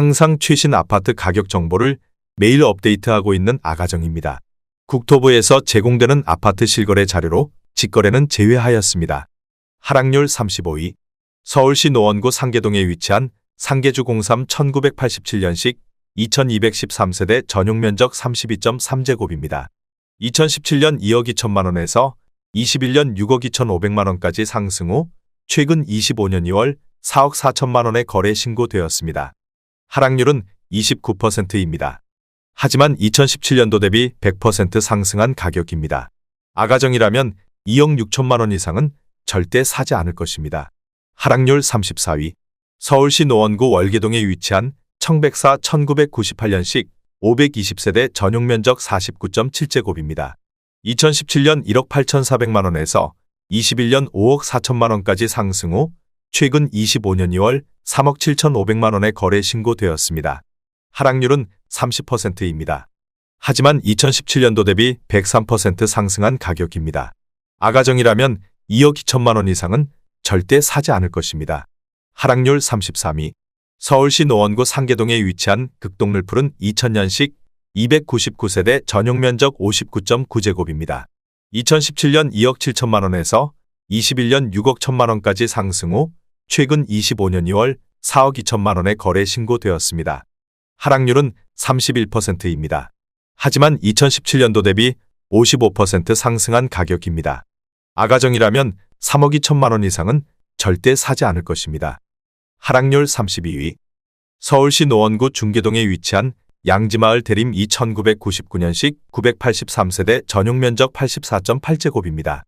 항상 최신 아파트 가격 정보를 매일 업데이트하고 있는 아가정입니다. 국토부에서 제공되는 아파트 실거래 자료로 직거래는 제외하였습니다. 하락률 35위. 서울시 노원구 상계동에 위치한 상계주 03 1987년식 2213세대 전용면적 32.3제곱입니다. 2017년 2억 2천만 원에서 21년 6억 2,500만 원까지 상승 후 최근 25년 2월 4억 4천만 원에 거래 신고되었습니다. 하락률은 29%입니다. 하지만 2017년도 대비 100% 상승한 가격입니다. 아가정이라면 2억 6천만 원 이상은 절대 사지 않을 것입니다. 하락률 34위. 서울시 노원구 월계동에 위치한 청백사 1998년식 520세대 전용면적 49.7제곱입니다. 2017년 1억 8,400만 원에서 21년 5억 4천만 원까지 상승 후 최근 25년 2월 3억 7,500만 원에 거래 신고되었습니다. 하락률은 30%입니다. 하지만 2017년도 대비 103% 상승한 가격입니다. 아가정이라면 2억 2천만 원 이상은 절대 사지 않을 것입니다. 하락률 33위. 서울시 노원구 상계동에 위치한 극동늘풀은 2000년식 299세대 전용면적 59.9제곱입니다. 2017년 2억 7천만 원에서 21년 6억 1천만 원까지 상승 후 최근 25년 2월 4억 2천만 원에 거래 신고되었습니다. 하락률은 31%입니다. 하지만 2017년도 대비 55% 상승한 가격입니다. 아가정이라면 3억 2천만 원 이상은 절대 사지 않을 것입니다. 하락률 32위. 서울시 노원구 중계동에 위치한 양지마을 대림 2999년식 983세대 전용면적 84.8제곱입니다.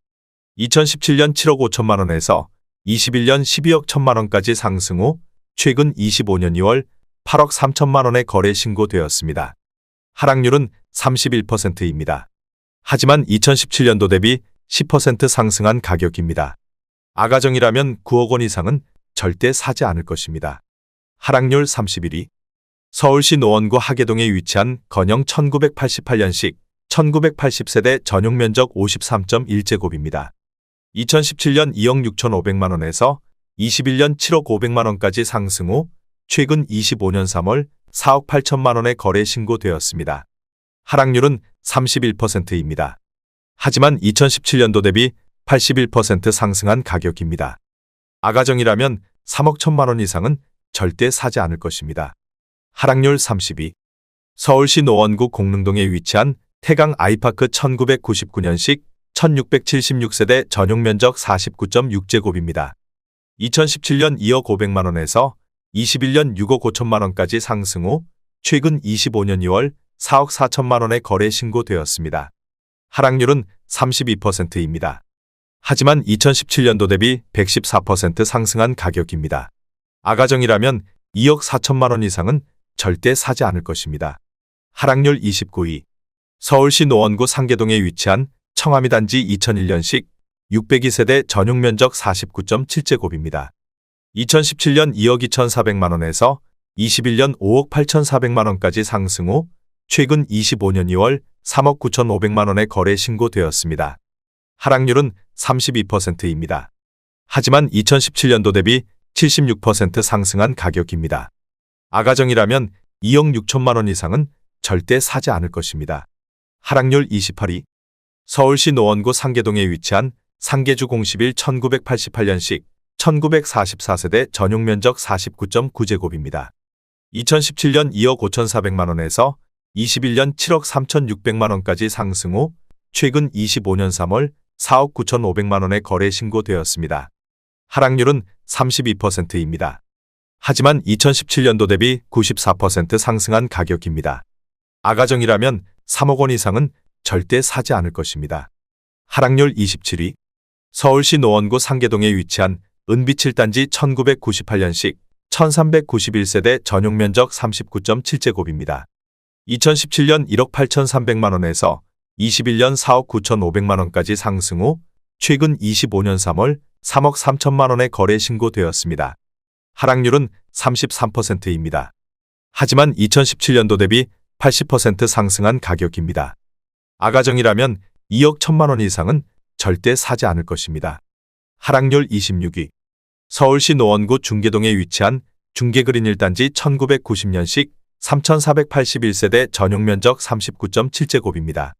2017년 7억 5천만 원에서 21년 12억 1천만 원까지 상승 후 최근 25년 2월 8억 3천만 원에 거래 신고되었습니다. 하락률은 31%입니다. 하지만 2017년도 대비 10% 상승한 가격입니다. 아가정이라면 9억 원 이상은 절대 사지 않을 것입니다. 하락률 31위. 서울시 노원구 하계동에 위치한 건영 1988년식 1980세대 전용면적 53.1제곱입니다. 2017년 2억 6,500만 원에서 21년 7억 500만 원까지 상승 후 최근 25년 3월 4억 8천만 원에 거래 신고되었습니다. 하락률은 31%입니다. 하지만 2017년도 대비 81% 상승한 가격입니다. 아가정이라면 3억 1천만 원 이상은 절대 사지 않을 것입니다. 하락률 32. 서울시 노원구 공릉동에 위치한 태강 아이파크 1999년식 1676세대 전용면적 49.6제곱입니다. 2017년 2억 500만 원에서 21년 6억 5천만 원까지 상승 후 최근 25년 2월 4억 4천만 원에 거래 신고되었습니다. 하락률은 32%입니다. 하지만 2017년도 대비 114% 상승한 가격입니다. 아가정이라면 2억 4천만 원 이상은 절대 사지 않을 것입니다. 하락률 29위. 서울시 노원구 상계동에 위치한 청아미 단지 2001년식 602세대 전용면적 49.7제곱입니다. 2017년 2억 2,400만 원에서 21년 5억 8,400만 원까지 상승 후 최근 25년 2월 3억 9,500만 원에 거래 신고되었습니다. 하락률은 32%입니다. 하지만 2017년도 대비 76% 상승한 가격입니다. 아가정이라면 2억 6천만 원 이상은 절대 사지 않을 것입니다. 하락률 28위. 서울시 노원구 상계동에 위치한 상계주 011 1988년식 1944세대 전용면적 49.9제곱입니다. 2017년 2억 5,400만 원에서 21년 7억 3,600만 원까지 상승 후 최근 25년 3월 4억 9,500만 원에 거래 신고되었습니다. 하락률은 32%입니다. 하지만 2017년도 대비 94% 상승한 가격입니다. 아가정이라면 3억 원 이상은 절대 사지 않을 것입니다. 하락률 27위. 서울시 노원구 상계동에 위치한 은비 7단지 1998년식 1391세대 전용면적 39.7제곱입니다. 2017년 1억 8,300만 원에서 21년 4억 9,500만 원까지 상승 후 최근 25년 3월 3억 3천만 원에 거래 신고되었습니다. 하락률은 33%입니다. 하지만 2017년도 대비 80% 상승한 가격입니다. 아가정이라면 2억 1천만 원 이상은 절대 사지 않을 것입니다. 하락률 26위. 서울시 노원구 중계동에 위치한 중계그린 1단지 1990년식 3,481세대 전용면적 39.7제곱입니다.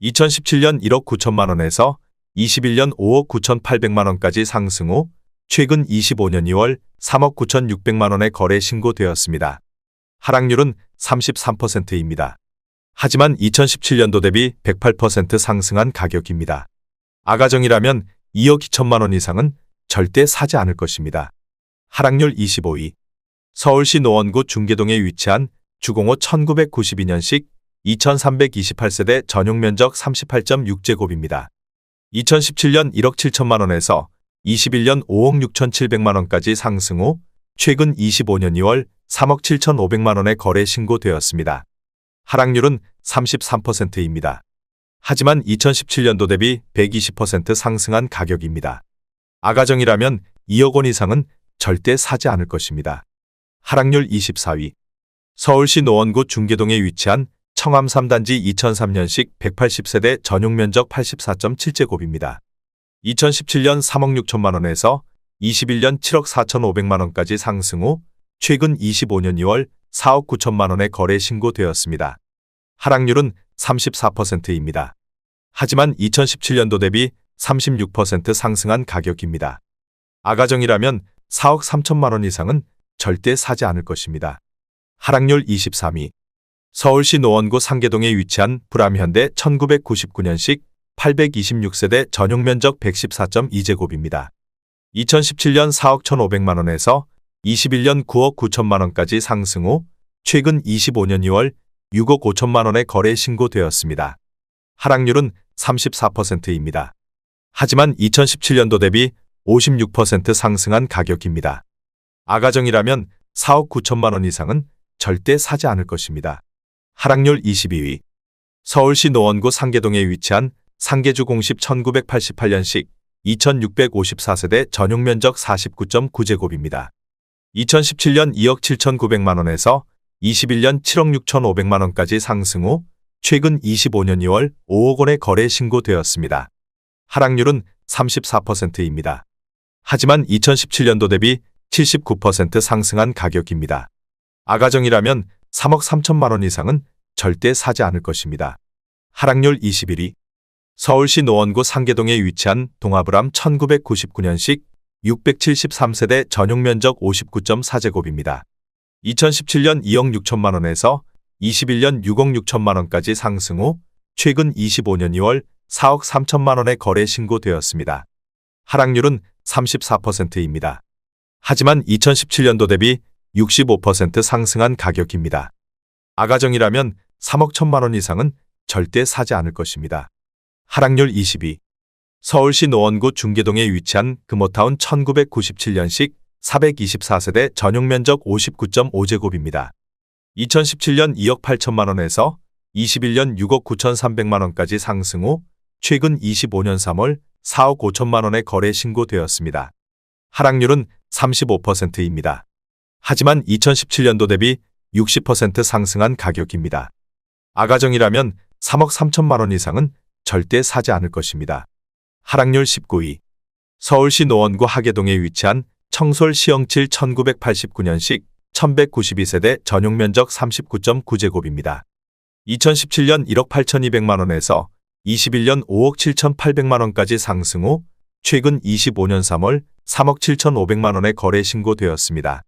2017년 1억 9천만 원에서 21년 5억 9,800만 원까지 상승 후 최근 25년 2월 3억 9,600만 원에 거래 신고되었습니다. 하락률은 33%입니다. 하지만 2017년도 대비 108% 상승한 가격입니다. 아가정이라면 2억 2천만 원 이상은 절대 사지 않을 것입니다. 하락률 25위. 서울시 노원구 중계동에 위치한 주공호 1992년식 2,328세대 전용면적 38.6제곱입니다. 2017년 1억 7천만 원에서 21년 5억 6,700만 원까지 상승 후 최근 25년 2월 3억 7,500만 원에 거래 신고되었습니다. 하락률은 33%입니다. 하지만 2017년도 대비 120% 상승한 가격입니다. 아가정이라면 2억 원 이상은 절대 사지 않을 것입니다. 하락률 24위. 서울시 노원구 중계동에 위치한 청암 3단지 2003년식 180세대 전용면적 84.7제곱입니다. 2017년 3억 6천만 원에서 21년 7억 4,500만 원까지 상승 후 최근 25년 2월 4억 9천만 원에 거래 신고되었습니다. 하락률은 34%입니다. 하지만 2017년도 대비 36% 상승한 가격입니다. 아가정이라면 4억 3천만 원 이상은 절대 사지 않을 것입니다. 하락률 23위. 서울시 노원구 상계동에 위치한 불암현대 1999년식 826세대 전용면적 114.2제곱입니다. 2017년 4억 1,500만 원에서 21년 9억 9천만 원까지 상승 후 최근 25년 2월 6억 5천만 원에 거래 신고되었습니다. 하락률은 34%입니다. 하지만 2017년도 대비 56% 상승한 가격입니다. 아가정이라면 4억 9천만 원 이상은 절대 사지 않을 것입니다. 하락률 22위. 서울시 노원구 상계동에 위치한 상계주 공십 1988년식 2654세대 전용면적 49.9제곱입니다. 2017년 2억 7,900만 원에서 21년 7억 6,500만 원까지 상승 후 최근 25년 2월 5억 원에 거래 신고되었습니다. 하락률은 34%입니다. 하지만 2017년도 대비 79% 상승한 가격입니다. 아가정이라면 3억 3천만 원 이상은 절대 사지 않을 것입니다. 하락률 21위. 서울시 노원구 상계동에 위치한 동아브람 1999년식 673세대 전용면적 59.4제곱입니다. 2017년 2억 6천만 원에서 21년 6억 6천만 원까지 상승 후 최근 25년 2월 4억 3천만 원에 거래 신고되었습니다. 하락률은 34%입니다. 하지만 2017년도 대비 65% 상승한 가격입니다. 아가정이라면 3억 1천만 원 이상은 절대 사지 않을 것입니다. 하락률 22. 서울시 노원구 중계동에 위치한 금호타운 1997년식 424세대 전용면적 59.5제곱입니다. 2017년 2억 8천만 원에서 21년 6억 9,300만 원까지 상승 후 최근 25년 3월 4억 5천만 원에 거래 신고되었습니다. 하락률은 35%입니다. 하지만 2017년도 대비 60% 상승한 가격입니다. 아가정이라면 3억 3천만 원 이상은 절대 사지 않을 것입니다. 하락률 19위. 서울시 노원구 하계동에 위치한 청솔 시영칠 1989년식 1192세대 전용면적 39.9제곱입니다. 2017년 1억 8,200만 원에서 21년 5억 7,800만 원까지 상승 후 최근 25년 3월 3억 7,500만 원에 거래 신고되었습니다.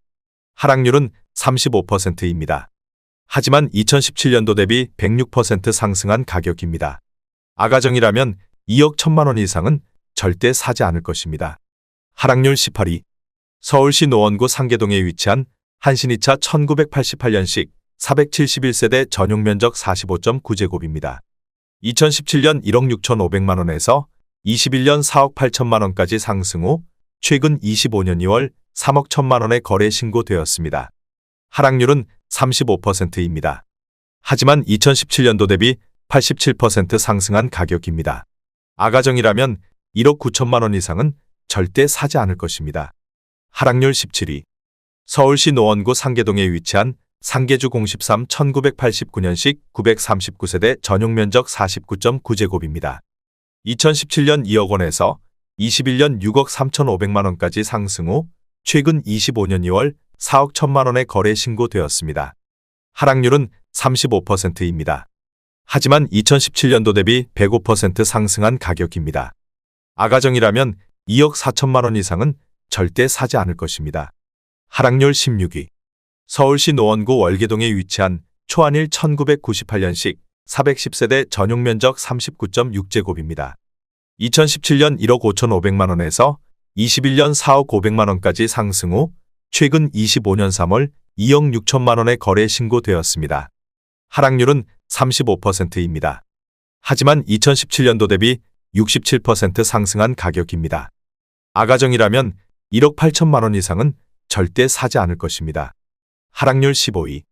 하락률은 35%입니다. 하지만 2017년도 대비 106% 상승한 가격입니다. 아가정이라면 2억 1천만 원 이상은 절대 사지 않을 것입니다. 하락률 18위. 서울시 노원구 상계동에 위치한 한신이차 1988년식 471세대 전용면적 45.9제곱입니다. 2017년 1억 6,500만 원에서 21년 4억 8천만 원까지 상승 후 최근 25년 2월 3억 1천만 원에 거래 신고되었습니다. 하락률은 35%입니다. 하지만 2017년도 대비 87% 상승한 가격입니다. 아가정이라면 1억 9천만 원 이상은 절대 사지 않을 것입니다. 하락률 17위. 서울시 노원구 상계동에 위치한 상계주 013 1989년식 939세대 전용면적 49.9제곱입니다. 2017년 2억 원에서 21년 6억 3,500만 원까지 상승 후 최근 25년 2월 4억 1천만 원의 거래 신고되었습니다. 하락률은 35%입니다. 하지만 2017년도 대비 105% 상승한 가격입니다. 아가정이라면 2억 4천만 원 이상은 절대 사지 않을 것입니다. 하락률 16위. 서울시 노원구 월계동에 위치한 초안일 1998년식 410세대 전용 면적 39.6제곱입니다. 2017년 1억 5,500만 원에서 21년 4억 500만 원까지 상승 후 최근 25년 3월 2억 6천만 원의 거래 신고되었습니다. 하락률은 35%입니다. 하지만 2017년도 대비 67% 상승한 가격입니다. 아가정이라면 1억 8천만 원 이상은 절대 사지 않을 것입니다. 하락률 15위.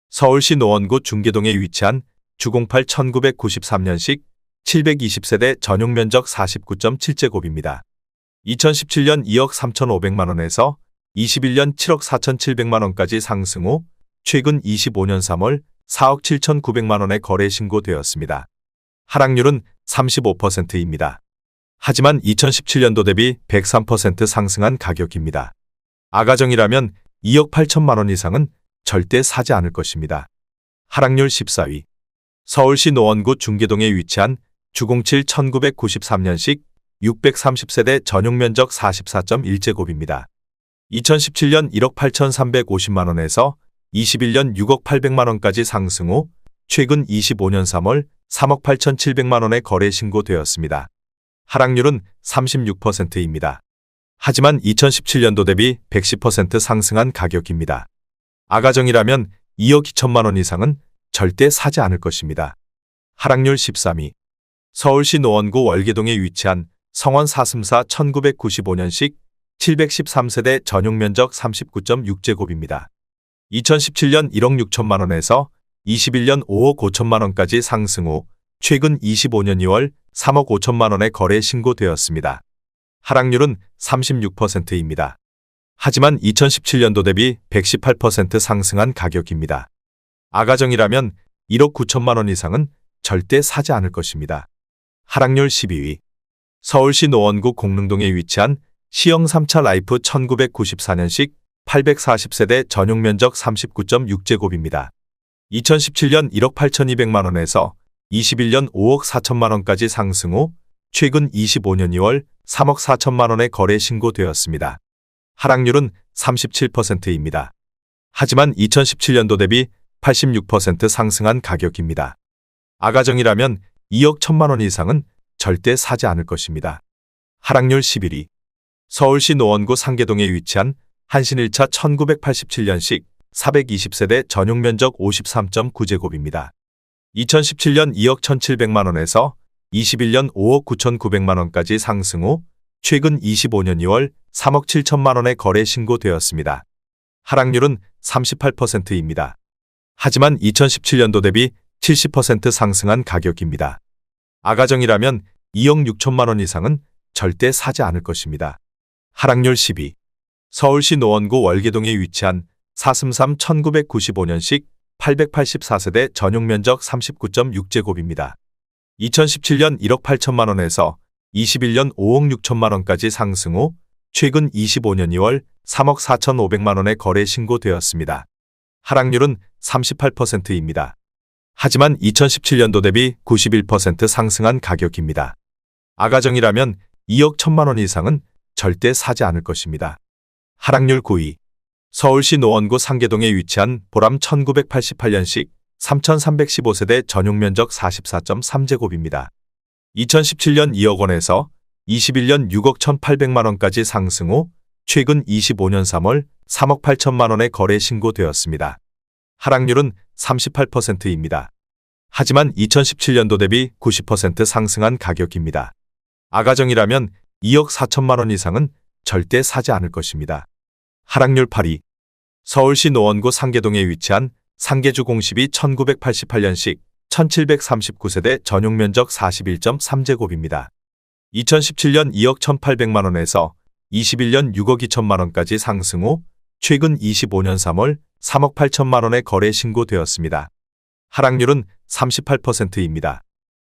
서울시 노원구 중계동에 위치한 주공팔 1993년식 720세대 전용 면적 49.7제곱입니다. 2017년 2억 3,500만 원에서 21년 7억 4,700만 원까지 상승 후 최근 25년 3월 4억 7,900만 원의 거래 신고되었습니다. 하락률은 35%입니다. 하지만 2017년도 대비 103% 상승한 가격입니다. 아가정이라면 2억 8천만 원 이상은 절대 사지 않을 것입니다. 하락률 14위. 서울시 노원구 중계동에 위치한 주공칠 1993년식 630세대 전용 면적 44.1제곱입니다. 2017년 1억 8,350만 원에서 21년 6억 800만 원까지 상승 후 최근 25년 3월 3억 8,700만 원의 거래 신고되었습니다. 하락률은 36%입니다. 하지만 2017년도 대비 110% 상승한 가격입니다. 아가정이라면 2억 2천만 원 이상은 절대 사지 않을 것입니다. 하락률 13위. 서울시 노원구 월계동에 위치한 성원 사슴사 1995년식 713세대 전용 면적 39.6제곱입니다. 2017년 1억 6천만 원에서 21년 5억 5천만 원까지 상승 후 최근 25년 2월 3억 5천만 원의 거래 신고되었습니다. 하락률은 36%입니다. 하지만 2017년도 대비 118% 상승한 가격입니다. 아가정이라면 1억 9천만 원 이상은 절대 사지 않을 것입니다. 하락률 12위. 서울시 노원구 공릉동에 위치한 시영 3차 라이프 1994년식 840세대 전용 면적 39.6제곱입니다. 2017년 1억 8,200만 원에서 21년 5억 4천만 원까지 상승 후 최근 25년 2월 3억 4천만 원의 거래 신고되었습니다. 하락률은 37%입니다. 하지만 2017년도 대비 86% 상승한 가격입니다. 아가정이라면 2억 1천만 원 이상은 절대 사지 않을 것입니다. 하락률 11위. 서울시 노원구 상계동에 위치한 한신 1차 1987년식 420세대 전용 면적 53.9제곱입니다. 2017년 2억 1,700만 원에서 21년 5억 9,900만 원까지 상승 후 최근 25년 2월 3억 7천만 원의 거래 신고되었습니다. 하락률은 38%입니다. 하지만 2017년도 대비 70% 상승한 가격입니다. 아가정이라면 2억 6천만 원 이상은 절대 사지 않을 것입니다. 하락률 10위. 서울시 노원구 월계동에 위치한 사슴삼 1995년식 884세대 전용 면적 39.6제곱입니다. 2017년 1억 8천만 원에서 21년 5억 6천만 원까지 상승 후 최근 25년 2월 3억 4,500만 원의 거래 신고되었습니다. 하락률은 38%입니다. 하지만 2017년도 대비 91% 상승한 가격입니다. 아가정이라면 2억 1천만 원 이상은 절대 사지 않을 것입니다. 하락률 9위. 서울시 노원구 상계동에 위치한 보람 1988년식 3,315세대 전용 면적 44.3제곱입니다. 2017년 2억 원에서 21년 6억 1,800만 원까지 상승 후 최근 25년 3월 3억 8천만 원의 거래 신고되었습니다. 하락률은 38%입니다. 하지만 2017년도 대비 90% 상승한 가격입니다. 아가정이라면 2억 4천만 원 이상은 절대 사지 않을 것입니다. 하락률 8위. 서울시 노원구 상계동에 위치한 상계주 공십이 1988년식 1739세대 전용 면적 41.3제곱입니다. 2017년 2억 1,800만 원에서 21년 6억 2천만 원까지 상승 후 최근 25년 3월 3억 8천만 원의 거래 신고되었습니다. 하락률은 38%입니다.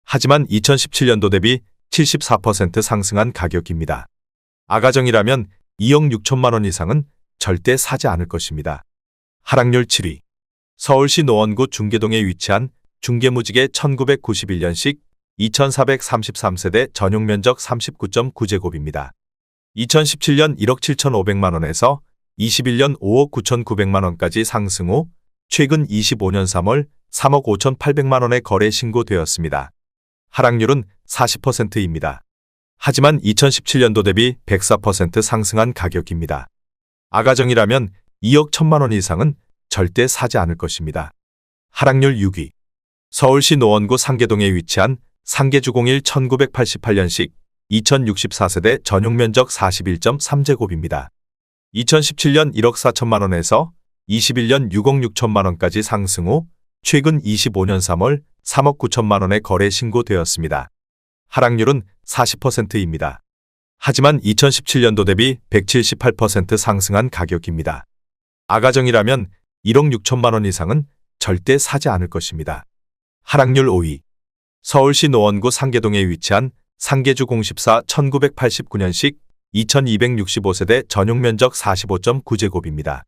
하지만 2017년도 대비 74% 상승한 가격입니다. 아가정이라면 2억 6천만 원 이상은 절대 사지 않을 것입니다. 하락률 7위. 서울시 노원구 중계동에 위치한 중계무지개 1991년식 2433세대 전용면적 39.9제곱입니다. 2017년 1억 7,500만 원에서 21년 5억 9,900만 원까지 상승 후 최근 25년 3월 3억 5,800만 원에 거래 신고되었습니다. 하락률은 40%입니다. 하지만 2017년도 대비 104% 상승한 가격입니다. 아가정이라면 2억 1천만 원 이상은 절대 사지 않을 것입니다. 하락률 6위. 서울시 노원구 상계동에 위치한 상계주공일 1988년식 2064세대 전용면적 41.3제곱입니다. 2017년 1억 4천만 원에서 21년 6억 6천만 원까지 상승 후 최근 25년 3월 3억 9천만 원에 거래 신고되었습니다. 하락률은 40%입니다. 하지만 2017년도 대비 178% 상승한 가격입니다. 아가정이라면 1억 6천만 원 이상은 절대 사지 않을 것입니다. 하락률 5위. 서울시 노원구 상계동에 위치한 상계주 공십사 1989년식 2265세대 전용면적 45.9제곱입니다.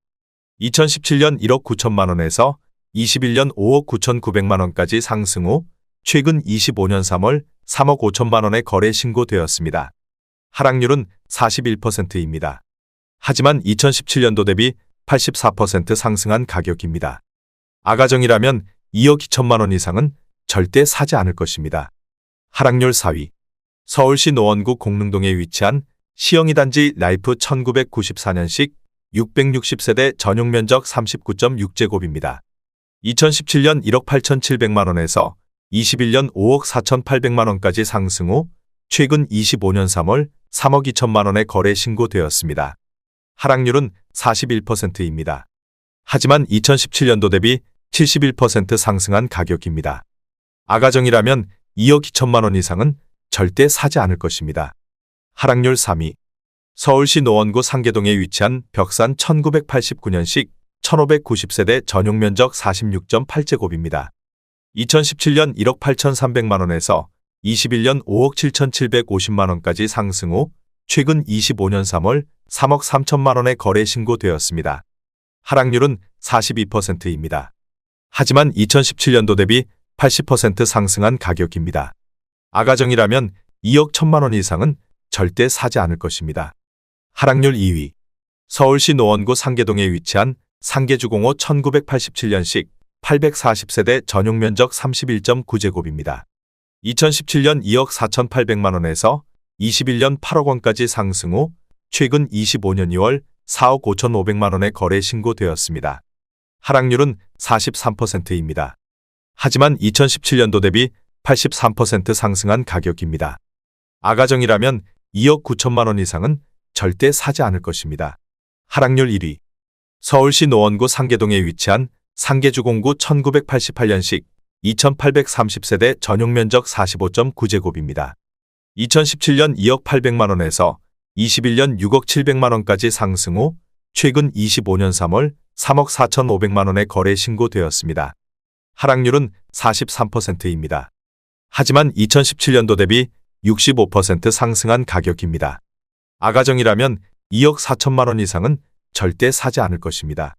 2017년 1억 9천만 원에서 21년 5억 9,900만 원까지 상승 후 최근 25년 3월 3억 5천만 원에 거래 신고되었습니다. 하락률은 41%입니다. 하지만 2017년도 대비 84% 상승한 가격입니다. 아가정이라면 2억 2천만 원 이상은 절대 사지 않을 것입니다. 하락률 4위. 서울시 노원구 공릉동에 위치한 시영이 단지 라이프 1994년식 660세대 전용면적 39.6제곱입니다. 2017년 1억 8,700만 원에서 21년 5억 4,800만 원까지 상승 후 최근 25년 3월 3억 2천만 원에 거래 신고되었습니다. 하락률은 41%입니다. 하지만 2017년도 대비 71% 상승한 가격입니다. 아가정이라면 2억 2천만 원 이상은 절대 사지 않을 것입니다. 하락률 3위. 서울시 노원구 상계동에 위치한 벽산 1989년식 1590세대 전용면적 46.8제곱입니다. 2017년 1억 8,300만 원에서 21년 5억 7,750만 원까지 상승 후 최근 25년 3월 3억 3천만 원에 거래 신고되었습니다. 하락률은 42%입니다. 하지만 2017년도 대비 80% 상승한 가격입니다. 아가정이라면 2억 1천만 원 이상은 절대 사지 않을 것입니다. 하락률 2위. 서울시 노원구 상계동에 위치한 상계주공호 1987년식 840세대 전용면적 31.9제곱입니다. 2017년 2억 4,800만 원에서 21년 8억 원까지 상승 후 최근 25년 2월 4억 5,500만 원에 거래 신고되었습니다. 하락률은 43%입니다. 하지만 2017년도 대비 83% 상승한 가격입니다. 아가정이라면 2억 9천만 원 이상은 절대 사지 않을 것입니다. 하락률 1위. 서울시 노원구 상계동에 위치한 상계주공구 1988년식 2830세대 전용면적 45.9제곱입니다. 2017년 2억 800만 원에서 21년 6억 700만 원까지 상승 후 최근 25년 3월 3억 4,500만 원에 거래 신고되었습니다. 하락률은 43%입니다. 하지만 2017년도 대비 65% 상승한 가격입니다. 아가정이라면 2억 4천만 원 이상은 절대 사지 않을 것입니다.